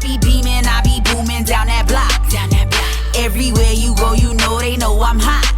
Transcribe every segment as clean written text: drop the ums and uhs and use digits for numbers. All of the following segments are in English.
be beaming, I be booming down that block. Everywhere you go, you know they know I'm hot.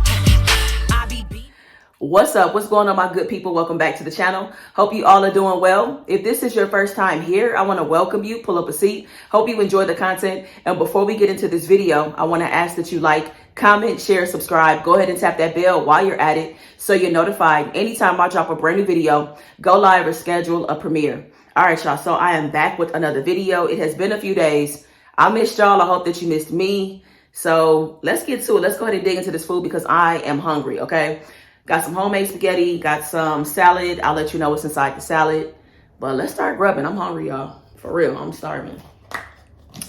What's up? What's going on, my good people? Welcome back to the channel. Hope you all are doing well. If this is your first time here, I want to welcome you. Pull up a seat. Hope you enjoy the content. And before we get into this video, I want to ask that you like, comment, share, subscribe. Go ahead and tap that bell while you're at it so you're notified anytime I drop a brand new video, go live, or schedule a premiere. All right, y'all. So I am back with another video. It has been a few days. I missed y'all. I hope that you missed me. So let's get to it. Let's go ahead and dig into this food because I am hungry, okay? Got some homemade spaghetti, got some salad. I'll let you know what's inside the salad. But let's start grubbing. I'm hungry, y'all. For real, I'm starving.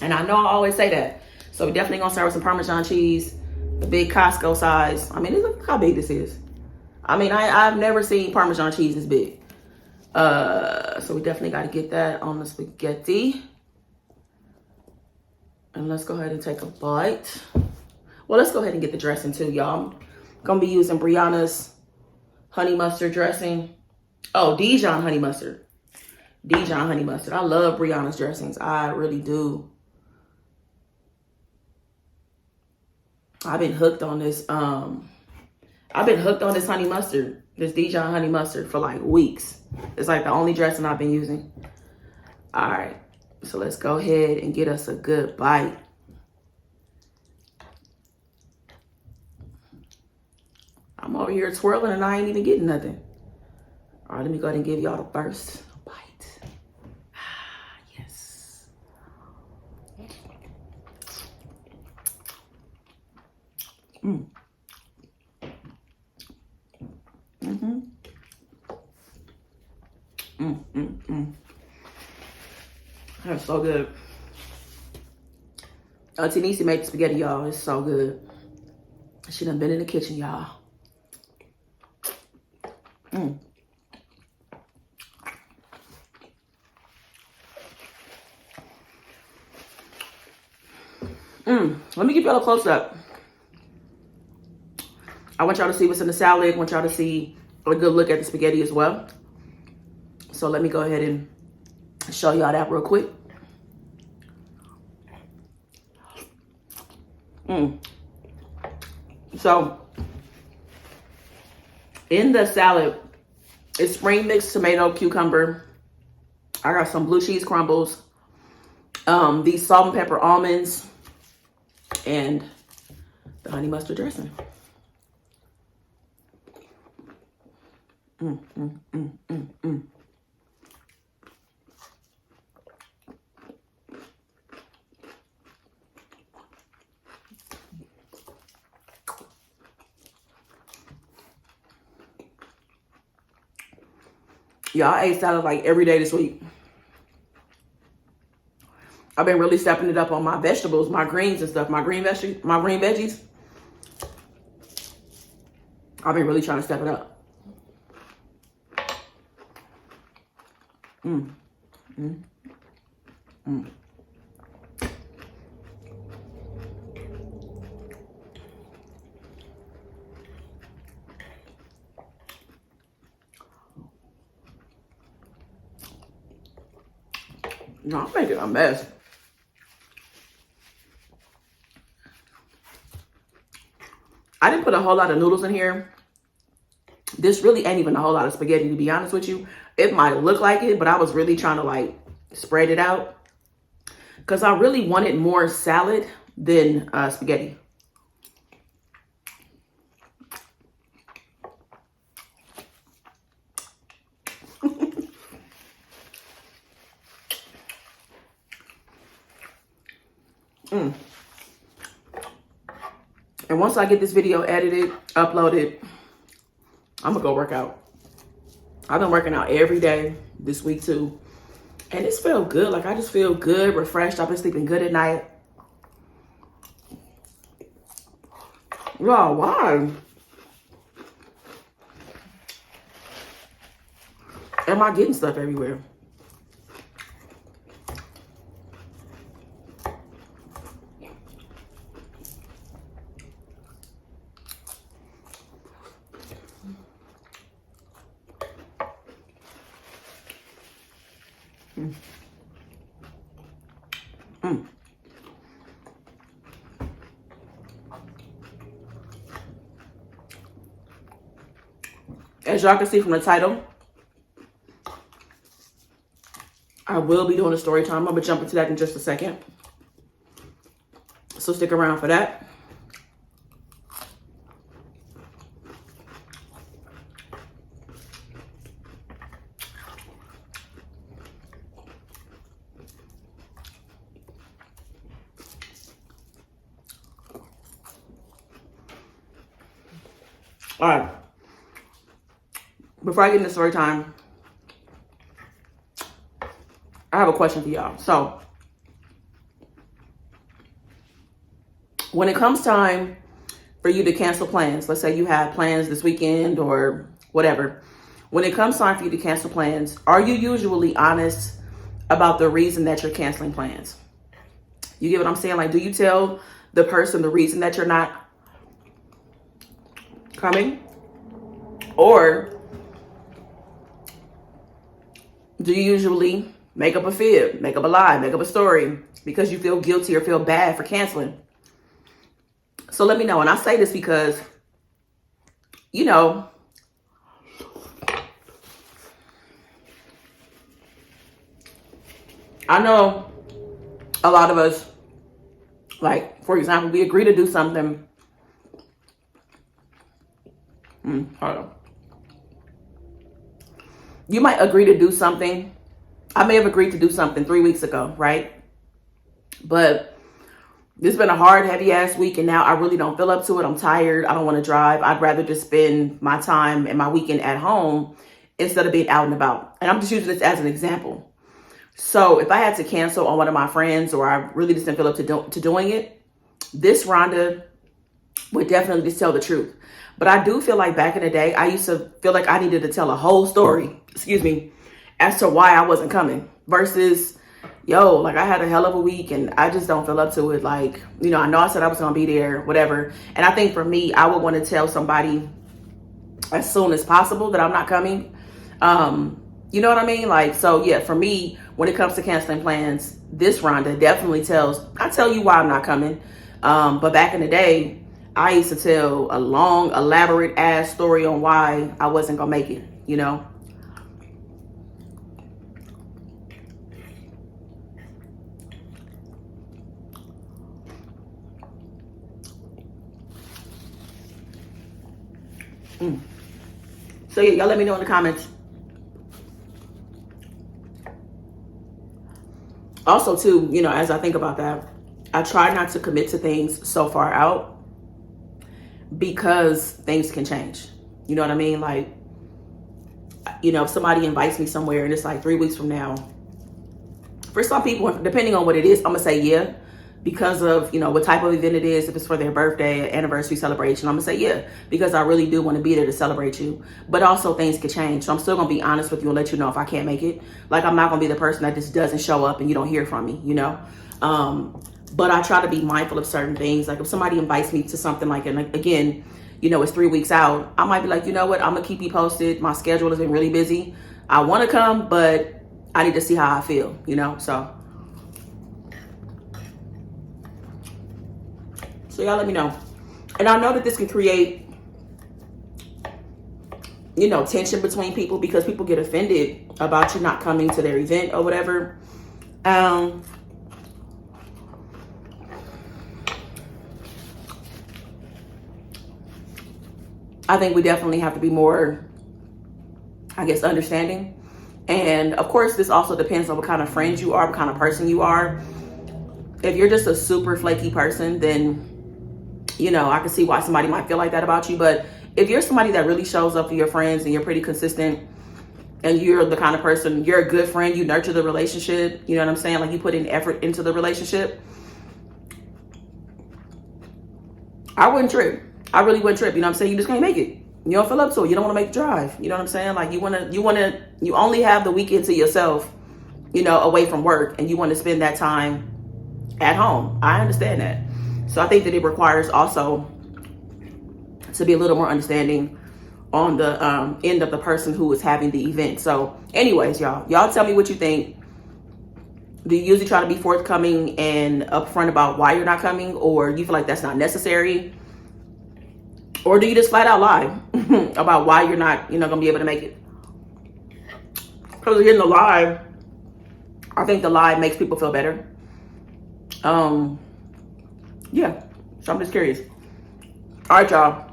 And I know I always say that. So we're definitely gonna start with some Parmesan cheese, the big Costco size. I mean, look how big this is. I mean, I've never seen Parmesan cheese this big. So we definitely gotta get that on the spaghetti. And let's go ahead and take a bite. Well, let's go ahead and get the dressing too, y'all. Gonna be using Brianna's honey mustard dressing. Oh, Dijon honey mustard. Dijon honey mustard. I love Brianna's dressings. I really do. I've been hooked on this. Honey mustard. This Dijon honey mustard for like weeks. It's like the only dressing I've been using. All right. So let's go ahead and get us a good bite. I'm over here twirling and I ain't even getting nothing. All right, let me go ahead and give y'all the first bite. Ah, yes. That's so good. Auntie Niecy made the spaghetti, y'all. It's so good. She done been in the kitchen, y'all. Let me give y'all a close-up. I want y'all to see what's in the salad. I want y'all to see a good look at the spaghetti as well. So let me go ahead and show y'all that real quick. So in the salad, it's spring mixed tomato, cucumber. I got some blue cheese crumbles, these salt and pepper almonds, and the honey mustard dressing. Y'all, I ate salad like every day this week. I've been really stepping it up on my vegetables, my greens and stuff, my green veggies. I've been really trying to step it up. No, I'm making a mess. I didn't put a whole lot of noodles in here. This really ain't even a whole lot of spaghetti, to be honest with you. It might look like it, but I was really trying to like spread it out because I really wanted more salad than spaghetti. And once I get this video edited, uploaded, I'm gonna go work out. I've been working out every day this week too. And it's felt good. Like I just feel good, refreshed. I've been sleeping good at night. Wow, why? Am I getting stuff everywhere? As y'all can see from the title, I will be doing a story time. I'm gonna jump into that in just a second. So stick around for that. All right. Before I get into story time, I have a question for y'all. So, when it comes time for you to cancel plans, let's say you have plans this weekend or whatever. When it comes time for you to cancel plans, are you usually honest about the reason that you're canceling plans? You get what I'm saying? Like, do you tell the person the reason that you're not coming? Or do you usually make up a fib, make up a lie, make up a story because you feel guilty or feel bad for canceling? So let me know. And I say this because, you know, I know a lot of us, like, for example, we agree to do something. Hold on. You might agree to do something. I may have agreed to do something 3 weeks ago, right? But this has been a hard, heavy ass week, and now I really don't feel up to it. I'm tired. I don't want to drive. I'd rather just spend my time and my weekend at home instead of being out and about. And I'm just using this as an example. So if I had to cancel on one of my friends, or I really just didn't feel up to doing it, this Rhonda would definitely just tell the truth. But I do feel like back in the day, I used to feel like I needed to tell a whole story, as to why I wasn't coming versus, yo, like I had a hell of a week and I just don't feel up to it. Like, you know, I know I said I was going to be there, whatever. And I think for me, I would want to tell somebody as soon as possible that I'm not coming. You know what I mean? Like, so yeah, for me, when it comes to canceling plans, this Rhonda definitely I tell you why I'm not coming. But back in the day, I used to tell a long, elaborate ass story on why I wasn't gonna make it, you know? So yeah, y'all let me know in the comments. Also too, you know, as I think about that, I try not to commit to things so far out because things can change. You know what I mean? Like, you know, if somebody invites me somewhere and it's like 3 weeks from now, for some people, depending on what it is, I'm gonna say yeah, because of, you know, what type of event it is. If it's for their birthday, anniversary celebration, I'm gonna say yeah, because I really do want to be there to celebrate you. But also things could change. So I'm still gonna be honest with you and let you know if I can't make it. Like, I'm not gonna be the person that just doesn't show up and you don't hear from me, you know? But I try to be mindful of certain things. Like if somebody invites me to something, like, and again, you know, it's 3 weeks out, I might be like, you know what, I'm gonna keep you posted. My schedule has been really busy. I want to come, but I need to see how I feel, you know? So y'all let me know. And I know that this can create, you know, tension between people because people get offended about you not coming to their event or whatever. I think we definitely have to be more, I guess, understanding. And of course, this also depends on what kind of friends you are, what kind of person you are. If you're just a super flaky person, then, you know, I can see why somebody might feel like that about you. But if you're somebody that really shows up for your friends and you're pretty consistent and you're the kind of person, you're a good friend, you nurture the relationship, you know what I'm saying? Like you put in effort into the relationship, I wouldn't trip. I really wouldn't trip. You know what I'm saying? You just can't make it. You don't feel up to it. You don't want to make the drive. You know what I'm saying? Like you only have the weekend to yourself, you know, away from work, and you want to spend that time at home. I understand that. So I think that it requires also to be a little more understanding on the end of the person who is having the event. So anyways, y'all tell me what you think. Do you usually try to be forthcoming and upfront about why you're not coming, or you feel like that's not necessary? Or do you just flat out lie about why you're not, gonna be able to make it? Because again, the lie, I think the lie makes people feel better. Yeah, so I'm just curious. All right, y'all.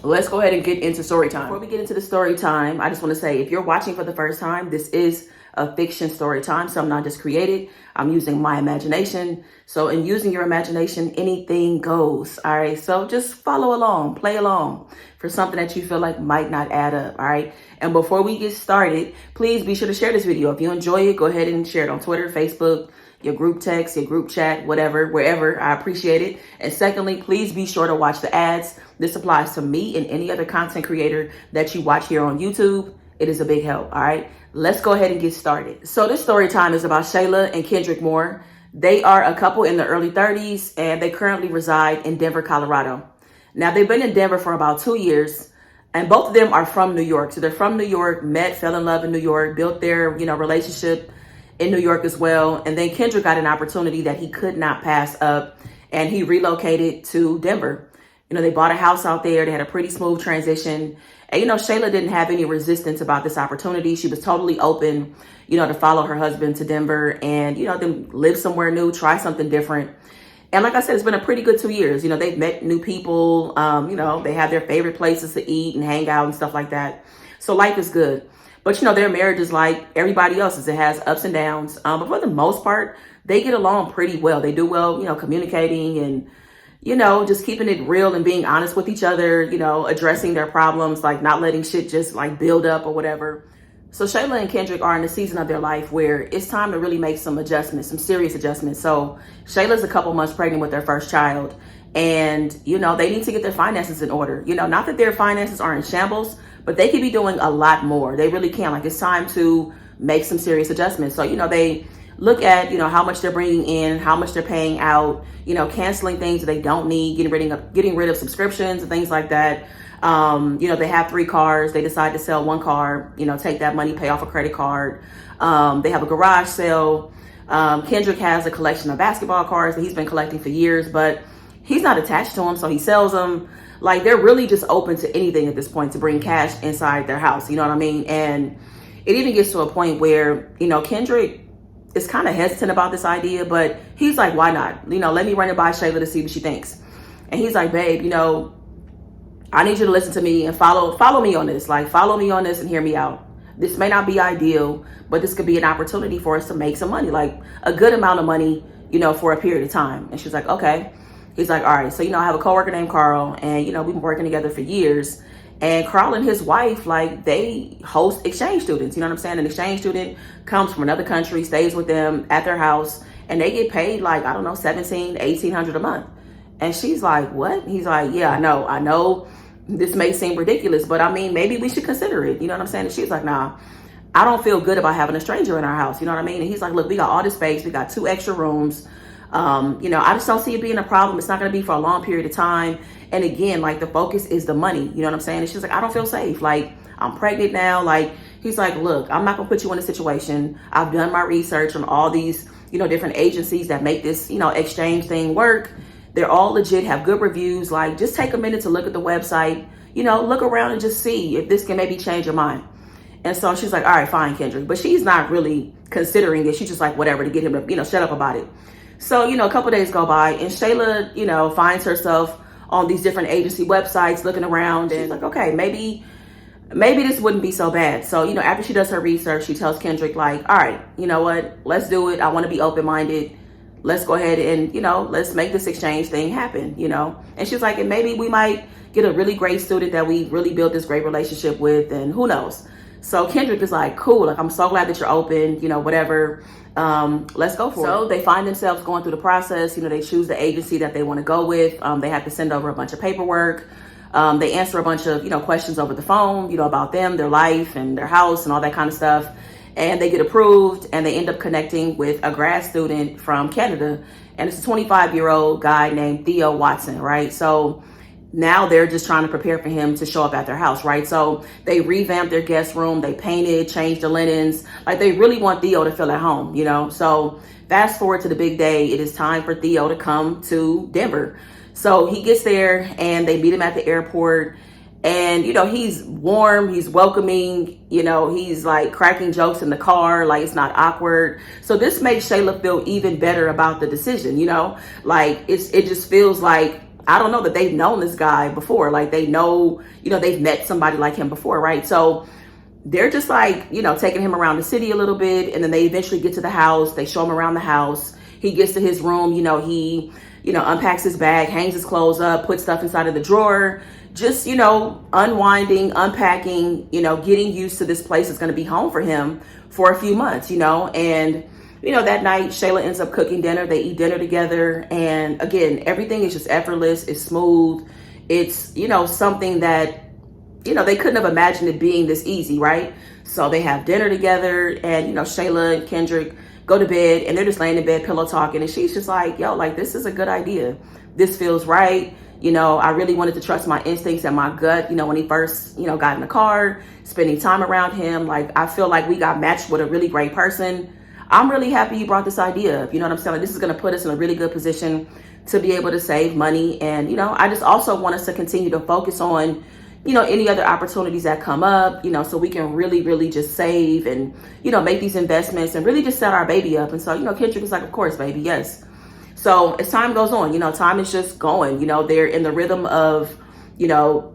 Let's go ahead and get into story time. Before we get into the story time, I just want to say, if you're watching for the first time, this is a fiction story time. So I'm not just created. I'm using my imagination. So in using your imagination, anything goes. All right. So just follow along, play along for something that you feel like might not add up. All right. And before we get started, please be sure to share this video. If you enjoy it, go ahead and share it on Twitter, Facebook, your group text, your group chat, whatever, wherever. I appreciate it. And secondly, please be sure to watch the ads. This applies to me and any other content creator that you watch here on YouTube. It is a big help. All right, let's go ahead and get started. So this story time is about Shayla and Kendrick Moore. They are a couple in the early 30s and they currently reside in Denver, Colorado. Now they've been in Denver for about 2 years and both of them are from New York. So they're from New York, met, fell in love in New York, built their, relationship in New York as well. And then Kendrick got an opportunity that he could not pass up and he relocated to Denver. They bought a house out there. They had a pretty smooth transition. And, Shayla didn't have any resistance about this opportunity. She was totally open, to follow her husband to Denver and, them live somewhere new, try something different. And like I said, it's been a pretty good 2 years. They've met new people. They have their favorite places to eat and hang out and stuff like that. So life is good. But, their marriage is like everybody else's. It has ups and downs. But for the most part, they get along pretty well. They do well, communicating and, just keeping it real and being honest with each other, addressing their problems, like not letting shit just like build up or whatever. So Shayla and Kendrick are in a season of their life where it's time to really make some adjustments, some serious adjustments. So Shayla's a couple months pregnant with their first child and, they need to get their finances in order. Not that their finances are in shambles, but they could be doing a lot more. They really can. Like it's time to make some serious adjustments. So, they look at, how much they're bringing in, how much they're paying out, canceling things that they don't need, getting rid of subscriptions and things like that. They have 3 cars. They decide to sell 1 car, take that money, pay off a credit card. They have a garage sale. Kendrick has a collection of basketball cards that he's been collecting for years, but he's not attached to them. So he sells them. Like they're really just open to anything at this point to bring cash inside their house. You know what I mean? And it even gets to a point where, Kendrick is kind of hesitant about this idea, but he's like, why not? Let me run it by Shayla to see what she thinks. And he's like, babe, I need you to listen to me and follow me on this. Like, follow me on this and hear me out. This may not be ideal, but this could be an opportunity for us to make some money, like a good amount of money, for a period of time. And she's like, okay. He's like, all right. So, I have a coworker named Carl and, we've been working together for years. And Carl and his wife, like they host exchange students. You know what I'm saying? An exchange student comes from another country, stays with them at their house, and they get paid like, I don't know, $1,700, $1,800 a month. And she's like, what? He's like, yeah, I know this may seem ridiculous, but I mean, maybe we should consider it. You know what I'm saying? And she's like, nah, I don't feel good about having a stranger in our house. You know what I mean? And he's like, look, we got all this space. We got 2 extra rooms. I just don't see it being a problem. It's not going to be for a long period of time. And again, like the focus is the money. You know what I'm saying? And she's like, I don't feel safe. Like I'm pregnant now. Like he's like, look, I'm not going to put you in a situation. I've done my research on all these, different agencies that make this, exchange thing work. They're all legit, have good reviews. Like just take a minute to look at the website, look around and just see if this can maybe change your mind. And so she's like, all right, fine, Kendrick. But she's not really considering it. She's just like, whatever, to get him to, shut up about it. So, a couple days go by and Shayla, finds herself on these different agency websites looking around and like, okay, maybe this wouldn't be so bad. So, after she does her research, she tells Kendrick like, all right, you know what, let's do it. I want to be open-minded. Let's go ahead and, let's make this exchange thing happen, And she's like, and maybe we might get a really great student that we really built this great relationship with and who knows. So Kendrick is like, cool, like, I'm so glad that you're open, whatever. Let's go for it. So they find themselves going through the process. They choose the agency that they want to go with. They have to send over a bunch of paperwork. They answer a bunch of, questions over the phone, about them, their life and their house and all that kind of stuff. And they get approved and they end up connecting with a grad student from Canada. And it's a 25-year-old guy named Theo Watson, right? So now they're just trying to prepare for him to show up at their house, right? So they revamped their guest room, they painted, changed the linens. Like, they really want Theo to feel at home, you know? So fast forward to the big day. It is time for Theo to come to Denver. So he gets there and they meet him at the airport. And, you know, he's warm, he's welcoming, you know, he's like cracking jokes in the car, like it's not awkward. So this makes Shayla feel even better about the decision, you know? Like, it just feels like, I don't know, that they've known this guy before. Like, they know, you know, they've met somebody like him before, right? So they're just like, you know, taking him around the city a little bit. And then they eventually get to the house. They show him around the house. He gets to his room, you know, he, you know, unpacks his bag, hangs his clothes up, puts stuff inside of the drawer. Just, you know, unwinding, unpacking, you know, getting used to this place that's going to be home for him for a few months, you know. And you know, that night, Shayla ends up cooking dinner. They eat dinner together. And again, everything is just effortless. It's smooth. It's, you know, something that, you know, they couldn't have imagined it being this easy, right? So they have dinner together and, you know, Shayla and Kendrick go to bed and they're just laying in bed, pillow talking. And she's just like, yo, like, this is a good idea. This feels right. You know, I really wanted to trust my instincts and my gut, you know, when he first, you know, got in the car, spending time around him. Like, I feel like we got matched with a really great person. I'm really happy you brought this idea up. You know what I'm saying? This is going to put us in a really good position to be able to save money. And, you know, I just also want us to continue to focus on, you know, any other opportunities that come up, you know, so we can really, really just save and, you know, make these investments and really just set our baby up. And so, you know, Kendrick was like, of course, baby, yes. So as time goes on, you know, time is just going, you know, they're in the rhythm of, you know,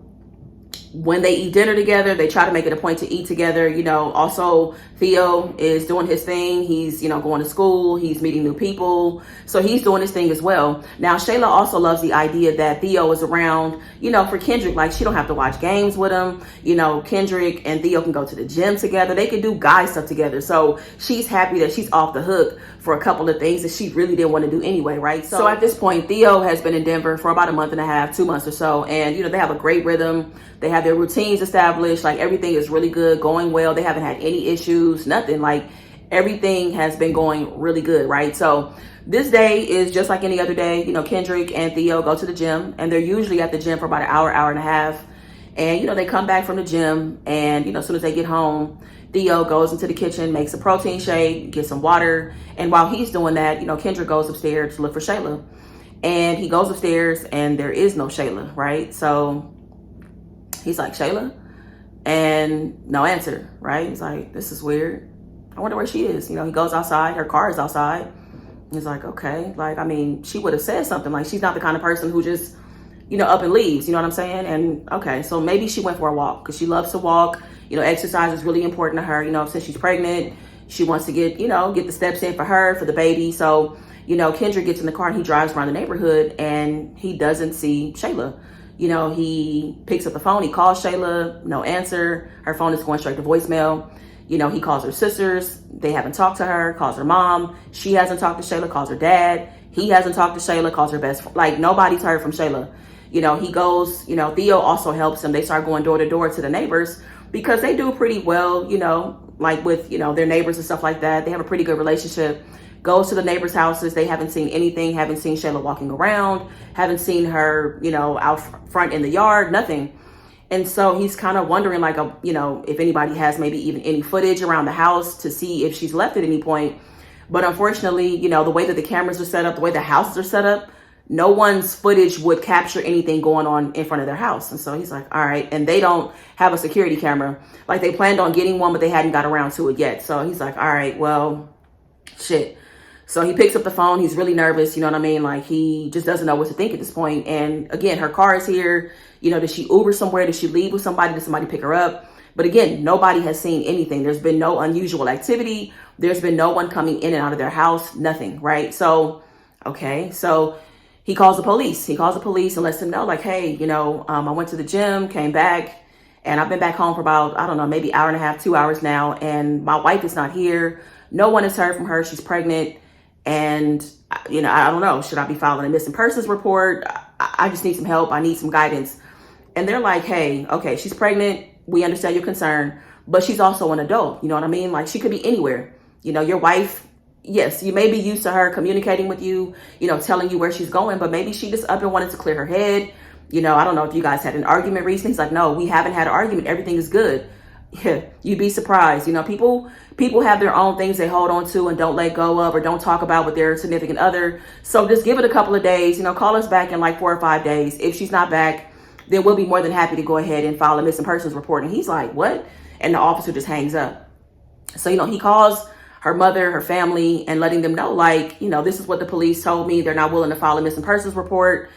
when they eat dinner together, they try to make it a point to eat together. You know, also Theo is doing his thing. He's, you know, going to school. He's meeting new people. So he's doing his thing as well. Now, Shayla also loves the idea that Theo is around, you know, for Kendrick. Like, she don't have to watch games with him. You know, Kendrick and Theo can go to the gym together. They can do guy stuff together. So she's happy that she's off the hook for a couple of things that she really didn't want to do anyway, right? So at this point, Theo has been in Denver for about a month and a half, 2 months or so. And, you know, they have a great rhythm. They have their routines established. Like, everything is really good, going well. They haven't had any issues, nothing. Like, everything has been going really good, right? So this day is just like any other day. You know, Kendrick and Theo go to the gym, and they're usually at the gym for about an hour, hour and a half. And, you know, they come back from the gym, and, you know, as soon as they get home, Theo goes into the kitchen, makes a protein shake, gets some water. And while he's doing that, you know, Kendrick goes upstairs to look for Shayla. And he goes upstairs and there is no Shayla, right? So he's like, Shayla? And no answer, right? He's like, this is weird. I wonder where she is. You know, he goes outside, her car is outside. He's like, okay. Like, I mean, she would have said something. Like, she's not the kind of person who just, you know, up and leaves, you know what I'm saying? And okay, so maybe she went for a walk because she loves to walk. You know, exercise is really important to her. You know, since she's pregnant, she wants to get, you know, get the steps in for her, for the baby. So, you know, Kendrick gets in the car and he drives around the neighborhood and he doesn't see Shayla. You know, he picks up the phone, he calls Shayla, no answer. Her phone is going straight to voicemail. You know, he calls her sisters, they haven't talked to her, calls her mom. She hasn't talked to Shayla, calls her dad. He hasn't talked to Shayla, calls her best friend. Like, nobody's heard from Shayla. You know, he goes, you know, Theo also helps him. They start going door to door to the neighbors because they do pretty well, you know, like with, you know, their neighbors and stuff like that. They have a pretty good relationship. Goes to the neighbors' houses. They haven't seen anything, haven't seen Shayla walking around, haven't seen her, you know, out front in the yard, nothing. And so he's kind of wondering, like, you know, if anybody has maybe even any footage around the house to see if she's left at any point. But unfortunately, you know, the way that the cameras are set up, the way the houses are set up, no one's footage would capture anything going on in front of their house. And so he's like, all right. And they don't have a security camera. Like, they planned on getting one, but they hadn't got around to it yet. So he's like, all right, well, shit. So he picks up the phone. He's really nervous. You know what I mean? Like, he just doesn't know what to think at this point. And again, her car is here. You know, did she Uber somewhere? Did she leave with somebody? Did somebody pick her up? But again, nobody has seen anything. There's been no unusual activity. There's been no one coming in and out of their house. Nothing, right? So, okay. So he calls the police. He calls the police and lets them know, like, hey, you know, I went to the gym, came back, and I've been back home for about, I don't know, maybe hour and a half, 2 hours now. And my wife is not here. No one has heard from her. She's pregnant. And, you know, I don't know, should I be filing a missing persons report? I just need some help. I need some guidance. And they're like, hey, okay, she's pregnant. We understand your concern, but she's also an adult. You know what I mean? Like, she could be anywhere. You know, your wife, yes, you may be used to her communicating with you, you know, telling you where she's going, but maybe she just up and wanted to clear her head. I don't know if you guys had an argument recently. He's like, no, we haven't had an argument. Everything is good. Yeah, you'd be surprised. People have their own things they hold on to and don't let go of or don't talk about with their significant other. So just give it a couple of days, call us back in like 4 or 5 days. If she's not back, then we'll be more than happy to go ahead and file a missing persons report. And he's like, what? And the officer just hangs up. So, he calls her mother, her family, and letting them know, like, this is what the police told me. They're not willing to file a missing persons report.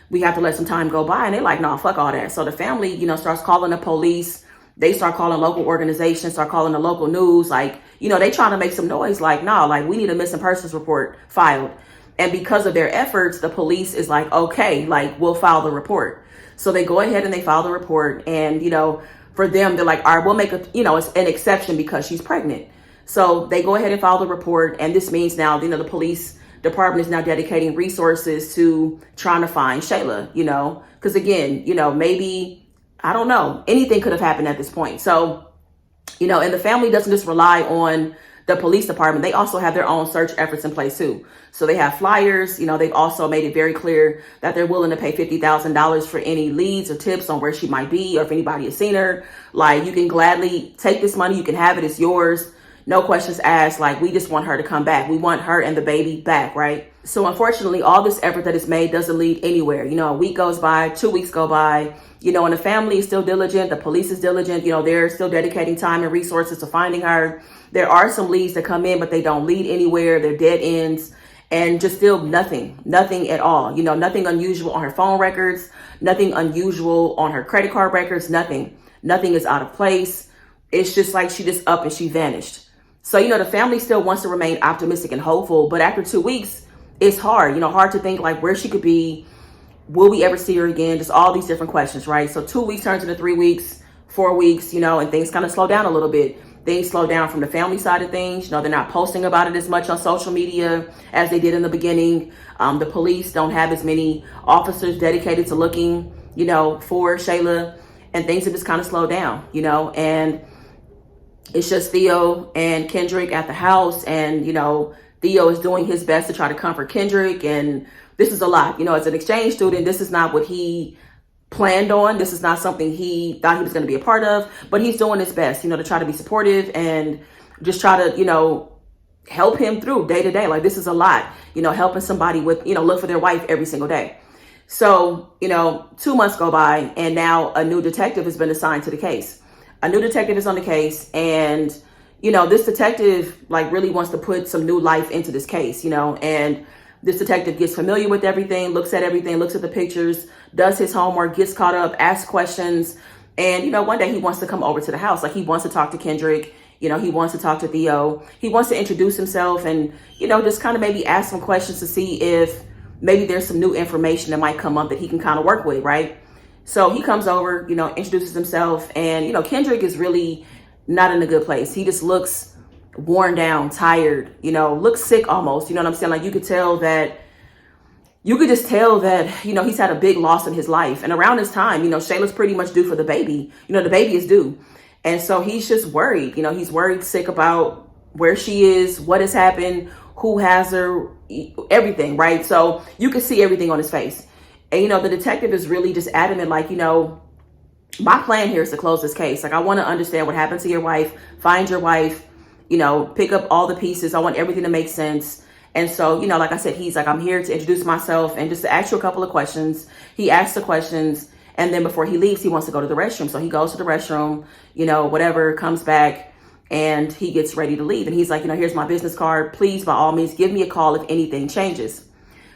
We have to let some time go by. And they're like, no, fuck all that. So the family, starts calling the police. They start calling local organizations, start calling the local news. Like, they trying to make some noise. Like, no, like we need a missing persons report filed. And because of their efforts, the police is like, okay, like we'll file the report. So they go ahead and they file the report. And, for them, they're like, all right, we'll make it's an exception because she's pregnant. So they go ahead and file the report. And this means now, the police department is now dedicating resources to trying to find Shayla, because again, maybe, I don't know, anything could have happened at this point. So, and the family doesn't just rely on the police department. They also have their own search efforts in place too. So they have flyers, they've also made it very clear that they're willing to pay $50,000 for any leads or tips on where she might be, or if anybody has seen her. Like, you can gladly take this money, you can have it, it's yours. No questions asked. Like, we just want her to come back. We want her and the baby back, right? So unfortunately, all this effort that is made doesn't lead anywhere. A week goes by, 2 weeks go by, and the family is still diligent. The police is diligent. They're still dedicating time and resources to finding her. There are some leads that come in, but they don't lead anywhere. They're dead ends, and just still nothing at all. Nothing unusual on her phone records, nothing unusual on her credit card records, nothing is out of place. It's just like she just up and she vanished. So, the family still wants to remain optimistic and hopeful, but after 2 weeks, it's hard, hard to think like where she could be. Will we ever see her again? Just all these different questions, right? So 2 weeks turns into 3 weeks, 4 weeks, and things kind of slow down a little bit. Things slow down from the family side of things. They're not posting about it as much on social media as they did in the beginning. The police don't have as many officers dedicated to looking, for Shayla, and things have just kind of slowed down, and it's just Theo and Kendrick at the house, and, Theo is doing his best to try to comfort Kendrick, and this is a lot. As an exchange student, this is not what he planned on. This is not something he thought he was going to be a part of, but he's doing his best, to try to be supportive and just try to, help him through day to day. Like, this is a lot, helping somebody with, look for their wife every single day. So, 2 months go by, and now a new detective has been assigned to the case. A new detective is on the case, and, this detective like really wants to put some new life into this case, and this detective gets familiar with everything, looks at the pictures, does his homework, gets caught up, asks questions. And, one day he wants to come over to the house. Like, he wants to talk to Kendrick, he wants to talk to Theo. He wants to introduce himself and, just kind of maybe ask some questions to see if maybe there's some new information that might come up that he can kind of work with, right? So he comes over, introduces himself, and, Kendrick is really not in a good place. He just looks worn down, tired, looks sick almost. You know what I'm saying? Like, you could just tell that, he's had a big loss in his life. And around this time, Shayla's pretty much due for the baby. The baby is due. And so he's just worried. He's worried, sick about where she is, what has happened, who has her, everything, right? So you can see everything on his face. And, the detective is really just adamant, like, my plan here is to close this case. Like, I want to understand what happened to your wife, find your wife, pick up all the pieces. I want everything to make sense. And so, like I said, he's like, I'm here to introduce myself and just to ask you a couple of questions. He asks the questions, and then before he leaves, he wants to go to the restroom. So he goes to the restroom, whatever, comes back, and he gets ready to leave. And he's like, here's my business card. Please, by all means, give me a call if anything changes.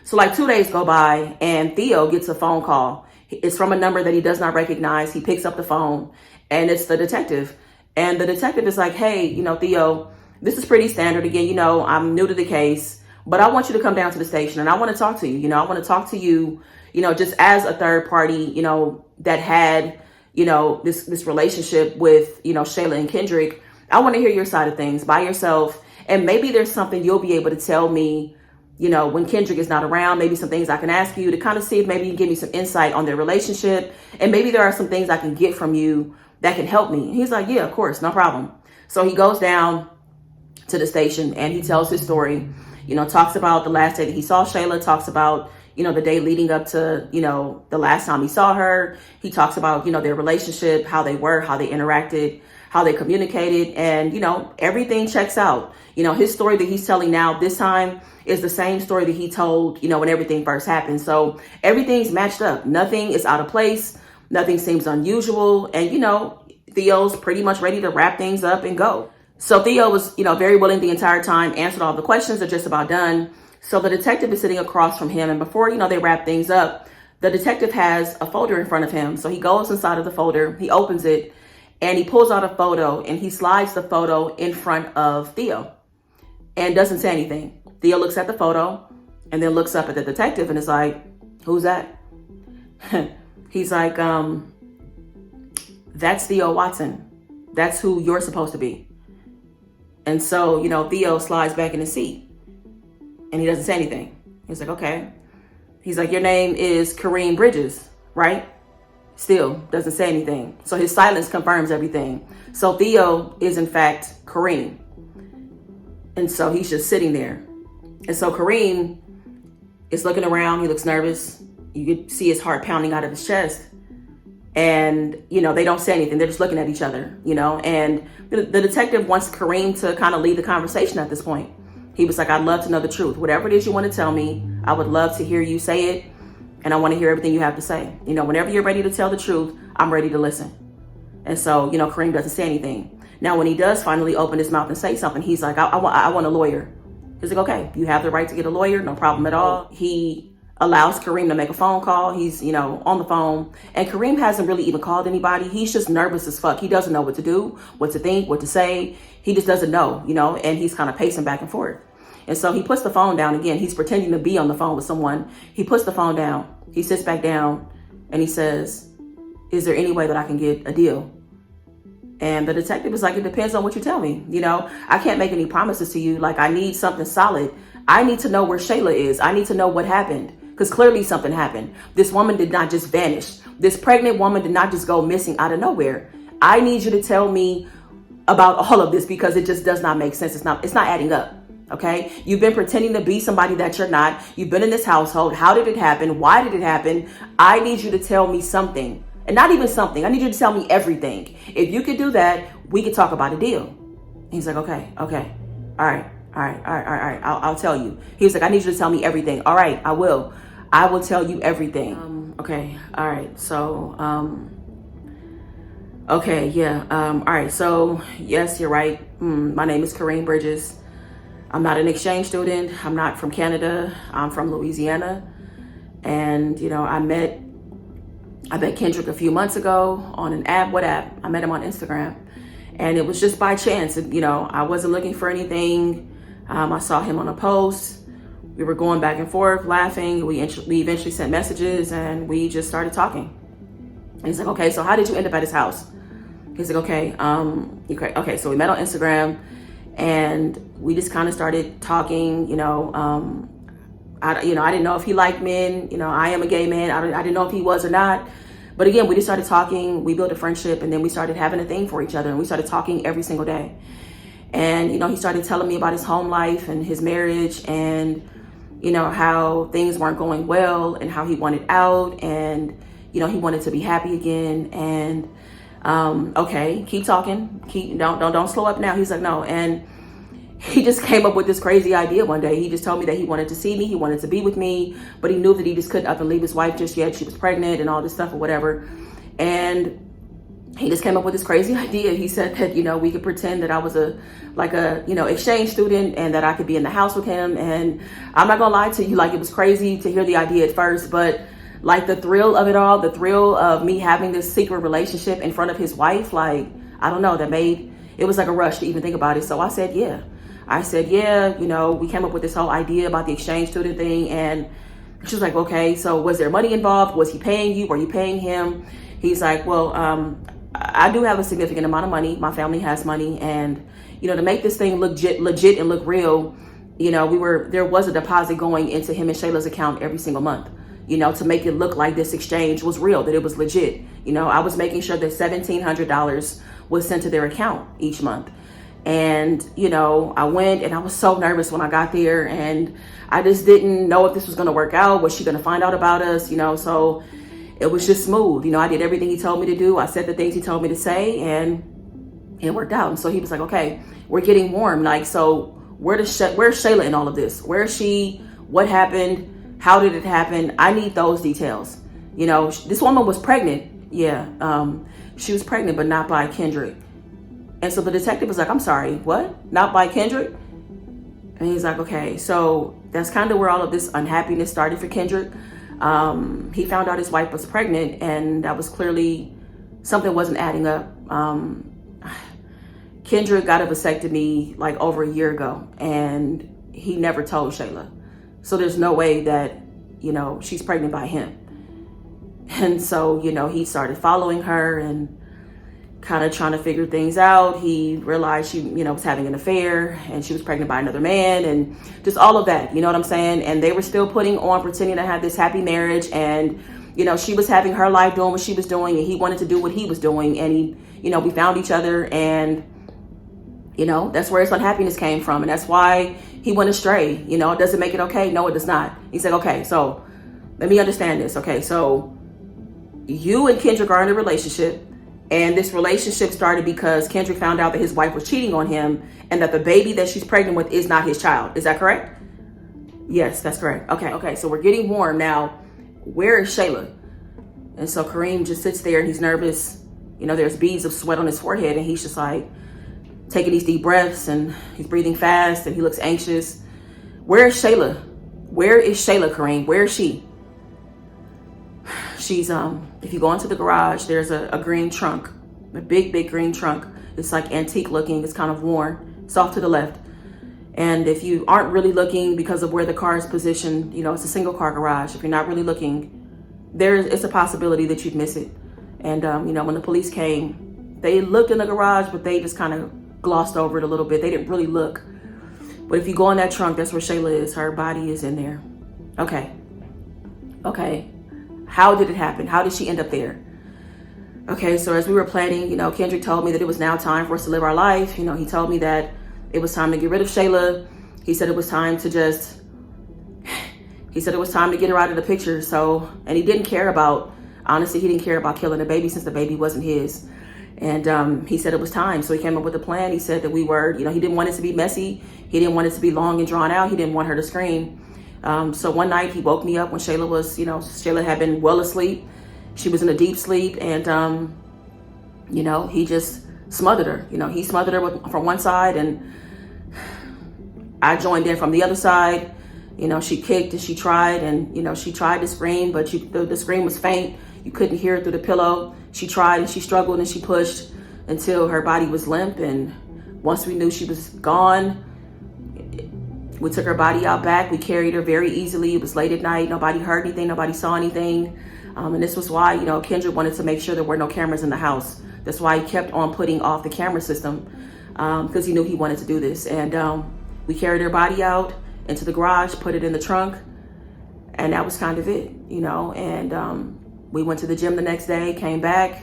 So like 2 days go by, and Theo gets a phone call. It's from a number that he does not recognize. He picks up the phone, and it's the detective. And the detective is like, hey, Theo, this is pretty standard. Again, I'm new to the case, but I want you to come down to the station, and I want to talk to you. I want to talk to you, just as a third party, that had, this relationship with, Shayla and Kendrick. I want to hear your side of things by yourself. And maybe there's something you'll be able to tell me, when Kendrick is not around. Maybe some things I can ask you to kind of see if maybe you can give me some insight on their relationship. And maybe there are some things I can get from you that can help me. And he's like, yeah, of course, no problem. So he goes down to the station and he tells his story, talks about the last day that he saw Shayla, talks about, the day leading up to, the last time he saw her. He talks about, their relationship, how they were, how they interacted, how they communicated, and, everything checks out. His story that he's telling now this time is the same story that he told, when everything first happened. So everything's matched up. Nothing is out of place. Nothing seems unusual. And, Theo's pretty much ready to wrap things up and go. So Theo was, very willing the entire time, answered all the questions, are just about done. So the detective is sitting across from him. And before, they wrap things up, the detective has a folder in front of him. So he goes inside of the folder, he opens it, and he pulls out a photo and he slides the photo in front of Theo and doesn't say anything. Theo looks at the photo and then looks up at the detective and is like, who's that? He's like, that's Theo Watson. That's who you're supposed to be. And so, Theo slides back in his seat and he doesn't say anything. He's like, okay. He's like, your name is Kareem Bridges, right? Still doesn't say anything. So his silence confirms everything. So Theo is in fact Kareem. And so he's just sitting there. And so Kareem is looking around. He looks nervous. You could see his heart pounding out of his chest. And, they don't say anything. They're just looking at each other, and the detective wants Kareem to kind of lead the conversation at this point. He was like, I'd love to know the truth. Whatever it is you want to tell me, I would love to hear you say it. And I want to hear everything you have to say. Whenever you're ready to tell the truth, I'm ready to listen. And so, Kareem doesn't say anything. Now, when he does finally open his mouth and say something, he's like, I want a lawyer. He's like, okay, you have the right to get a lawyer. No problem at all. He allows Kareem to make a phone call. He's, on the phone. And Kareem hasn't really even called anybody. He's just nervous as fuck. He doesn't know what to do, what to think, what to say. He just doesn't know, and he's kind of pacing back and forth. And so he puts the phone down again. He's pretending to be on the phone with someone. He puts the phone down. He sits back down and he says, is there any way that I can get a deal? And the detective is like, it depends on what you tell me. I can't make any promises to you. Like, I need something solid. I need to know where Shayla is. I need to know what happened. Because clearly something happened. This woman did not just vanish. This pregnant woman did not just go missing out of nowhere. I need you to tell me about all of this because it just does not make sense. It's not adding up. Okay. You've been pretending to be somebody that you're not. You've been in this household. How did it happen? Why did it happen? I need you to tell me something, and not even something. I need you to tell me everything. If you could do that, we could talk about a deal. He's like, okay. All right. I'll tell you. He was like, I need you to tell me everything. All right. I will tell you everything. Okay. All right. So, okay. Yeah. All right. So yes, you're right. My name is Kareem Bridges. I'm not an exchange student. I'm not from Canada. I'm from Louisiana. And, I met Kendrick a few months ago on an app. What app? I met him on Instagram. And it was just by chance. I wasn't looking for anything. I saw him on a post. We were going back and forth, laughing. We eventually sent messages and we just started talking. And he's like, okay, so how did you end up at his house? He's like, okay. Okay. So we met on Instagram. And we just kind of started talking, I didn't know if he liked men. I am a gay man. I didn't know if he was or not. But again, we just started talking. We built a friendship, and then we started having a thing for each other. And we started talking every single day. And, he started telling me about his home life and his marriage and, how things weren't going well and how he wanted out. And, he wanted to be happy again. And okay, keep talking. Don't slow up now. He's like, no. And he just came up with this crazy idea one day. He just told me that he wanted to see me. He wanted to be with me, but he knew that he just couldn't up and leave his wife just yet. She was pregnant and all this stuff or whatever. And he just came up with this crazy idea. He said that, we could pretend that I was a exchange student and that I could be in the house with him. And I'm not gonna lie to you, like, it was crazy to hear the idea at first, but like the thrill of it all, the thrill of me having this secret relationship in front of his wife, like, I don't know, it was like a rush to even think about it. So I said, yeah, we came up with this whole idea about the exchange student thing. And she was like, okay, so was there money involved? Was he paying you? Were you paying him? He's like, well, I do have a significant amount of money. My family has money. And, to make this thing look legit and look real, there was a deposit going into him and Shayla's account every single month. To make it look like this exchange was real, that it was legit. I was making sure that $1,700 was sent to their account each month. And, you know, I went and I was so nervous when I got there, and I just didn't know if this was going to work out. Was she going to find out about us? You know, so it was just smooth. You know, I did everything he told me to do. I said the things he told me to say, and it worked out. And so he was like, okay, we're getting warm. Like, so where's Shayla in all of this? Where is she? What happened? How did it happen? I need those details. You know, this woman was pregnant. Yeah. She was pregnant, but not by Kendrick. And so the detective was like, I'm sorry, what? Not by Kendrick? And he's like, okay. So that's kind of where all of this unhappiness started for Kendrick. He found out his wife was pregnant, and that was clearly something wasn't adding up. Kendrick got a vasectomy like over a year ago, and he never told Shayla. So there's no way that, you know, she's pregnant by him. And so, you know, he started following her and kind of trying to figure things out. He realized she, you know, was having an affair, and she was pregnant by another man, and just all of that, you know what I'm saying? And they were still pretending to have this happy marriage, and, you know, she was having her life doing what she was doing, and he wanted to do what he was doing. And he, you know, we found each other, and, you know, that's where his unhappiness came from. And that's why he went astray. You know, it doesn't make it okay. No, it does not. He said, okay, so let me understand this. Okay, so you and Kendrick are in a relationship, and this relationship started because Kendrick found out that his wife was cheating on him, and that the baby that she's pregnant with is not his child. Is that correct? Yes, that's correct. Okay, so we're getting warm now. Where is Shayla? And so Kareem just sits there, and he's nervous. You know, there's beads of sweat on his forehead, and he's just like taking these deep breaths, and he's breathing fast, and he looks anxious. Where is Shayla? Where is Shayla, Kareem? Where is she? She's, if you go into the garage, there's a green trunk, a big green trunk. It's like antique looking. It's kind of worn. It's off to the left. And if you aren't really looking because of where the car is positioned, you know, it's a single car garage. If you're not really looking, it's a possibility that you'd miss it. And, you know, when the police came, they looked in the garage, but they just kind of glossed over it a little bit. They didn't really look. But if you go in that trunk, that's where Shayla is. Her body is in there. Okay. How did it happen? How did she end up there? Okay, so as we were planning, you know, Kendrick told me that it was now time for us to live our life. You know, he told me that it was time to get rid of Shayla. He said it was time to get her out of the picture. So, and he didn't care about, honestly, he didn't care about killing the baby, since the baby wasn't his. And he said it was time. So he came up with a plan. He said that we were, you know, he didn't want it to be messy. He didn't want it to be long and drawn out. He didn't want her to scream. So one night he woke me up when Shayla was, you know, Shayla had been well asleep. She was in a deep sleep, and, you know, he just smothered her. You know, he smothered her from one side, and I joined in from the other side. You know, she kicked and she tried, and, you know, she tried to scream, but the scream was faint. You couldn't hear it through the pillow. She tried and she struggled and she pushed until her body was limp. And once we knew she was gone, we took her body out back. We carried her very easily. It was late at night. Nobody heard anything. Nobody saw anything. And this was why, you know, Kendrick wanted to make sure there were no cameras in the house. That's why he kept on putting off the camera system, because he knew he wanted to do this. And we carried her body out into the garage, put it in the trunk, and that was kind of it, you know. And we went to the gym the next day, came back,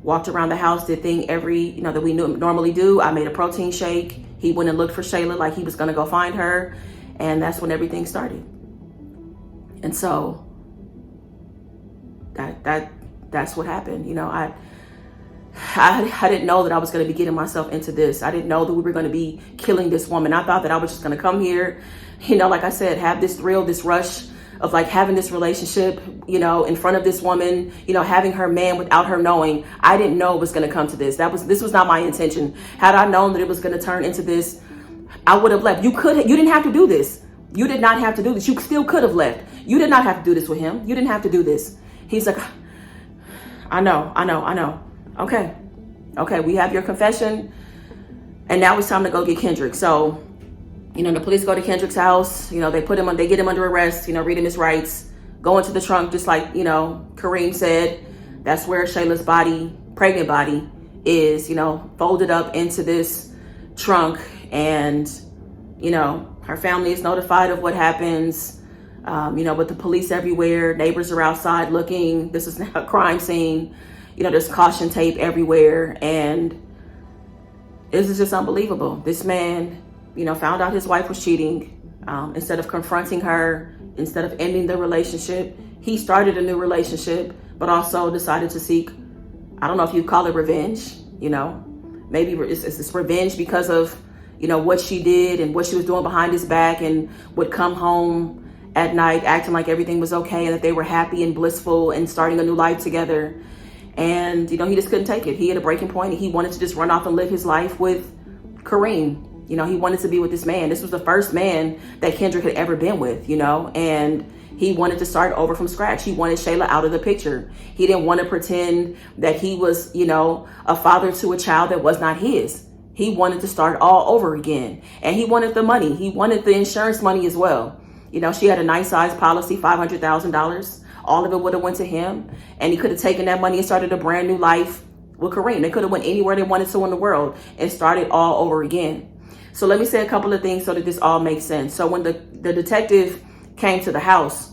walked around the house, did thing that we normally do. I made a protein shake. He went and looked for Shayla like he was gonna go find her. And that's when everything started. And so that's what happened. You know, I didn't know that I was gonna be getting myself into this. I didn't know that we were gonna be killing this woman. I thought that I was just gonna come here, you know, like I said, have this thrill, this rush of like having this relationship, you know, in front of this woman, you know, having her man without her knowing. I didn't know it was going to come to this. This was not my intention. Had I known that it was going to turn into this, I would have left. You didn't have to do this. You did not have to do this. You still could have left. You did not have to do this with him. You didn't have to do this. He's like, I know. Okay, we have your confession, and now it's time to go get Kendrick. So, you know, the police go to Kendrick's house, you know, they get him under arrest, you know, read him his rights, go into the trunk, just like, you know, Kareem said. That's where Shayla's body, pregnant body, is, you know, folded up into this trunk. And, you know, her family is notified of what happens, you know, with the police everywhere. Neighbors are outside looking. This is now a crime scene. You know, there's caution tape everywhere. And This is just unbelievable. This man, found out his wife was cheating. Instead of confronting her, instead of ending the relationship, he started a new relationship, but also decided to seek, I don't know if you'd call it revenge, maybe it's revenge because of, what she did and what she was doing behind his back, and would come home at night acting like everything was okay and that they were happy and blissful and starting a new life together. And, he just couldn't take it. He had a breaking point and he wanted to just run off and live his life with Kareem. He wanted to be with this man. This was the first man that Kendrick had ever been with, and he wanted to start over from scratch. He wanted Shayla out of the picture. He didn't want to pretend that he was, a father to a child that was not his. He wanted to start all over again. And he wanted the money. He wanted the insurance money as well. She had a nice size policy, $500,000. All of it would have went to him. And he could have taken that money and started a brand new life with Kareem. They could have went anywhere they wanted to in the world and started all over again. So let me say a couple of things so that this all makes sense. So when the detective came to the house,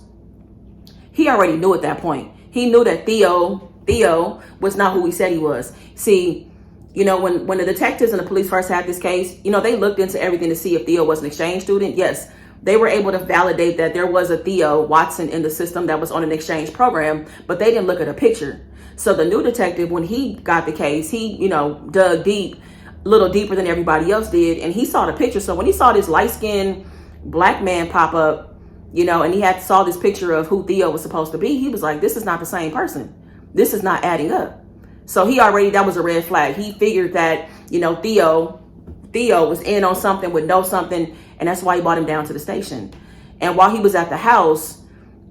he already knew at that point. He knew that Theo was not who he said he was. See, when the detectives and the police first had this case, they looked into everything to see if Theo was an exchange student. Yes, they were able to validate that there was a Theo Watson in the system that was on an exchange program, but they didn't look at a picture. So the new detective, when he got the case, he, dug deep, a little deeper than everybody else did, and he saw the picture. So when he saw this light-skinned black man pop up, and he saw this picture of who Theo was supposed to be, he was like, this is not the same person. This is not adding up. So that was a red flag. He figured that, Theo was in on something, would know something, and that's why he brought him down to the station. And while he was at the house,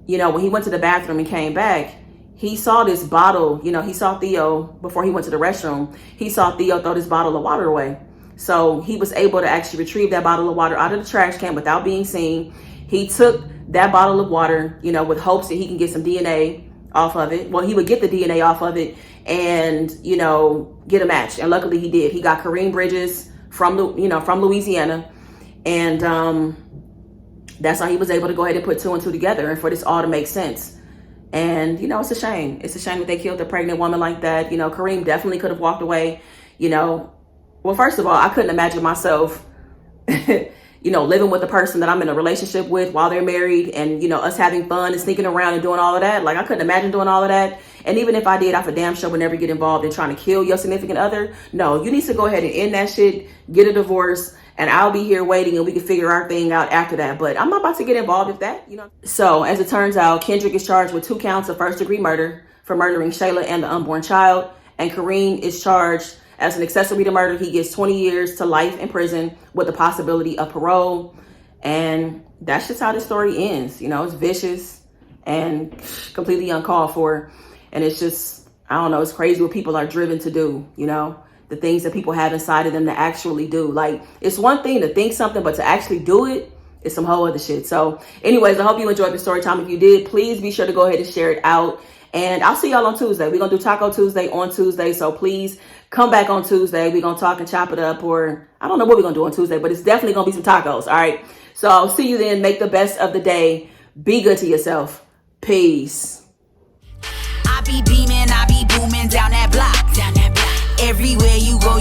when he went to the bathroom and came back, he saw this bottle, he saw Theo, before he went to the restroom, he saw Theo throw this bottle of water away. So he was able to actually retrieve that bottle of water out of the trash can without being seen. He took that bottle of water, with hopes that he can get some DNA off of it. Well, he would get the DNA off of it and, get a match. And luckily he did. He got Kareem Bridges from Louisiana. And that's how he was able to go ahead and put two and two together and for this all to make sense. And, it's a shame. It's a shame that they killed a pregnant woman like that. Kareem definitely could have walked away. Well, first of all, I couldn't imagine myself, living with the person that I'm in a relationship with while they're married and, us having fun and sneaking around and doing all of that. Like, I couldn't imagine doing all of that. And even if I did, I for damn sure would never get involved in trying to kill your significant other. No, you need to go ahead and end that shit, get a divorce, and I'll be here waiting and we can figure our thing out after that. But I'm not about to get involved with that, So as it turns out, Kendrick is charged with 2 counts of first-degree murder for murdering Shayla and the unborn child. And Kareem is charged as an accessory to murder. He gets 20 years to life in prison with the possibility of parole. And that's just how the story ends. It's vicious and completely uncalled for. And it's just, I don't know, it's crazy what people are driven to do, the things that people have inside of them to actually do. Like, it's one thing to think something, but to actually do it is some whole other shit. So anyways, I hope you enjoyed the story time. If you did, please be sure to go ahead and share it out. And I'll see y'all on Tuesday. We're going to do Taco Tuesday on Tuesday. So please come back on Tuesday. We're going to talk and chop it up, or I don't know what we're going to do on Tuesday, but it's definitely going to be some tacos. All right. So I'll see you then. Make the best of the day. Be good to yourself. Peace. I be beaming, I be booming down that block. Everywhere you go,